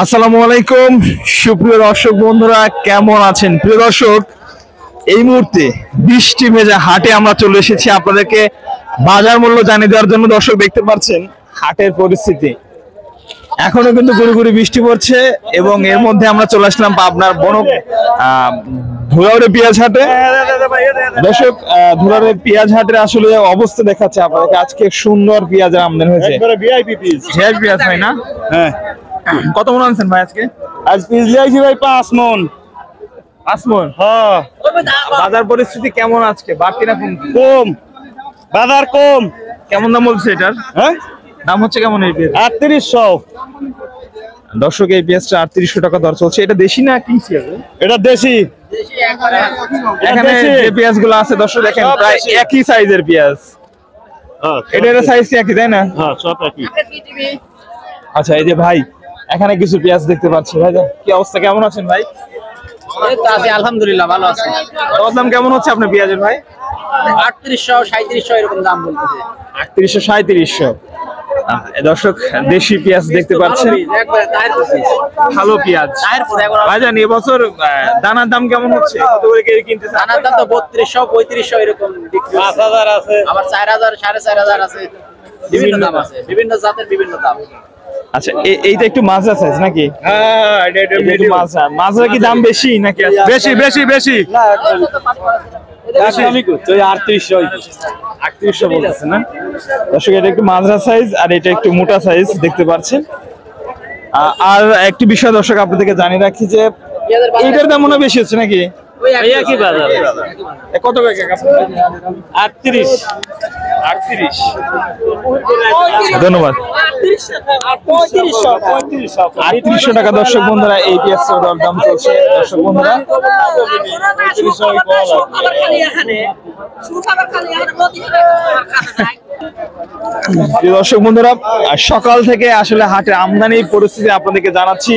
আসসালামু আলাইকুম সুপ্রিয় দর্শক বন্ধুরা, কেমন আছেন? প্রিয় দর্শক, এই মুহূর্তে বৃষ্টি ভেজা হাটে আমরা চলে এসেছি আপনাদেরকে বাজার মূল্য জানিয়ে দেওয়ার জন্য। দর্শক দেখতে পাচ্ছেন হাটের পরিস্থিতি, এখনো কিন্তু গুড়ি গুড়ি বৃষ্টি পড়ছে এবং এর মধ্যে আমরা চলে আসলাম পাবনার ধুলাউড়ে পেঁয়াজ হাটে। দর্শক, ধুলাউড়ে পেঁয়াজ হাটের আসলে অবস্থা দেখাচ্ছে আপনাদেরকে। আজকে সুন্দর পেঁয়াজের আমদানি হয়েছে, পেঁয়াজ হয় না? হ্যাঁ, কত মন আনছেন ভাই আজকে? আজ পিস লিয়েছি ভাই 5 মন। 5 মন? হ্যাঁ। বাজার পরিস্থিতি কেমন আজকে, বাড়তি না কম? কম, বাজার কম। কেমন দাম বলছে এটার? হ্যাঁ, দাম হচ্ছে কেমন এই পেঁয়াজ? 3800। দর্শক, এই পেঁয়াজটা 3800 টাকা দর চলছে। এটা দেশি না কিনছি? এটা দেশি। এখানে যে পেঁয়াজ গুলো আছে দর্শক দেখেন, প্রায় একই সাইজের পেঁয়াজ। হ্যাঁ, এটার সাইজ কি একই, তাই না? হ্যাঁ, সব একই। আচ্ছা, এই যে ভাই এখানে কিছু পেঁয়াজ দেখতে পাচ্ছি। ভাই কি অবস্থা, কেমন আছেন ভাই? এই তো আছি, আলহামদুলিল্লাহ ভালো আছে। দাম কেমন হচ্ছে আপনার পেঁয়াজের ভাই? 3800 3700 এরকম দাম বলতেছে। 3800 3700। দর্শক, দেশি পেঁয়াজ দেখতে পাচ্ছেন, একবারে টায়ার পিস। ভালো পেঁয়াজ। টায়ার পরে একবার ভাইজান, এবছর দানার দাম কেমন হচ্ছে? কত করে কেজি কিনতেছেন? দানার দাম তো 3200 3500 এরকম বিক্রি হচ্ছে। 5000 আছে, আবার 4000 4500 আছে, বিভিন্ন দাম আছে, বিভিন্ন জাতের বিভিন্ন দাম। আচ্ছা, এইটা একটু মাজা সাইজ নাকি? হ্যাঁ, এটা এটা একটু মাজা। মাজা কি দাম বেশি নাকি? বেশি বেশি বেশি। না, আমি করছি 3800। 3800 বলতেছে না? দর্শক, এটা একটু মাজা সাইজ আর এটা একটু মোটা সাইজ দেখতে পাচ্ছেন। আর একটি বিষয় দর্শক আপনাদেরকে জানিয়ে রাখি যে এইটার দাম মনে হয় বেশি হচ্ছে নাকি? ওই একই বাজার। কত করে কাকা? 38। 38। ধন্যবাদ। 3800 টাকা দর্শক বন্ধুরা এই পেঁয়াজটার দাম চলছে। দর্শক বন্ধুরা, দর্শক বন্ধুরা, সকাল থেকে আসলে হাটের আমদানির পরিস্থিতি আপনাদেরকে জানাচ্ছি।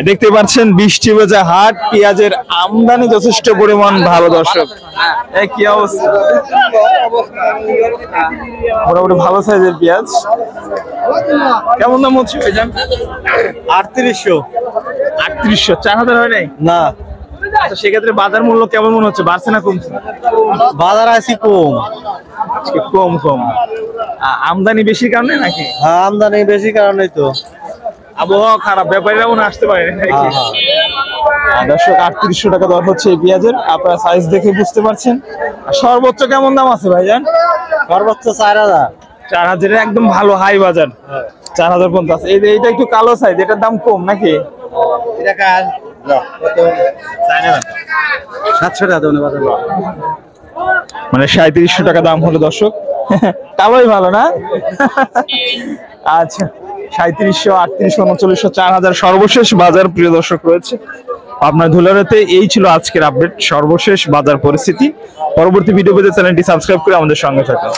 দেখতে পাচ্ছেন বৃষ্টি ভেজা হাট, পেঁয়াজের আমদানি যথেষ্ট পরিমাণ ভালো। দর্শক, কি অবস্থা, মোটামুটি ভালো সাইজের পেঁয়াজ। কেমন দাম হচ্ছে ভাইজান? 3800। 3800। 4000 হয় নাই? না, আচ্ছা, সেক্ষেত্রে বাজার মূল্য কেমন মনে হচ্ছে, বাড়ছে না কমছে? বাজার আছে কম। আজকে কম কম। আমদানি বেশির কারণে নাকি? হ্যাঁ, আমদানি বেশি কারণেই তো। আবহাওয়া খারাপ, ব্যাপারীরা মনে আসতে পারে নাকি? দর্শক, 3800 টাকা দর হচ্ছে এই পেঁয়াজের। আপনারা সাইজ দেখে বুঝতে পারছেন। আর সর্বোচ্চ কেমন দাম আছে ভাইজান? সর্বোচ্চ 4000। 4000 একদম ভালো হাই বাজার। 4050। এইটা একটু কালো সাইজ, এটার দাম কম নাকি? এটা কাল 700 টাকা দেন বাজার। মানে 3700 টাকা দাম হলো দর্শক। কালোই ভালো না? আচ্ছা, 3700 3800 3900 4000 সর্বশেষ বাজার প্রিয় দর্শক রয়েছে আপনার ধুলাউড়াতে। এই ছিল আজকের আপডেট, সর্বশেষ বাজার পরিস্থিতি। পরবর্তী ভিডিও পেতে চ্যানেলটি সাবস্ক্রাইব করে আমাদের সঙ্গে থাকুন।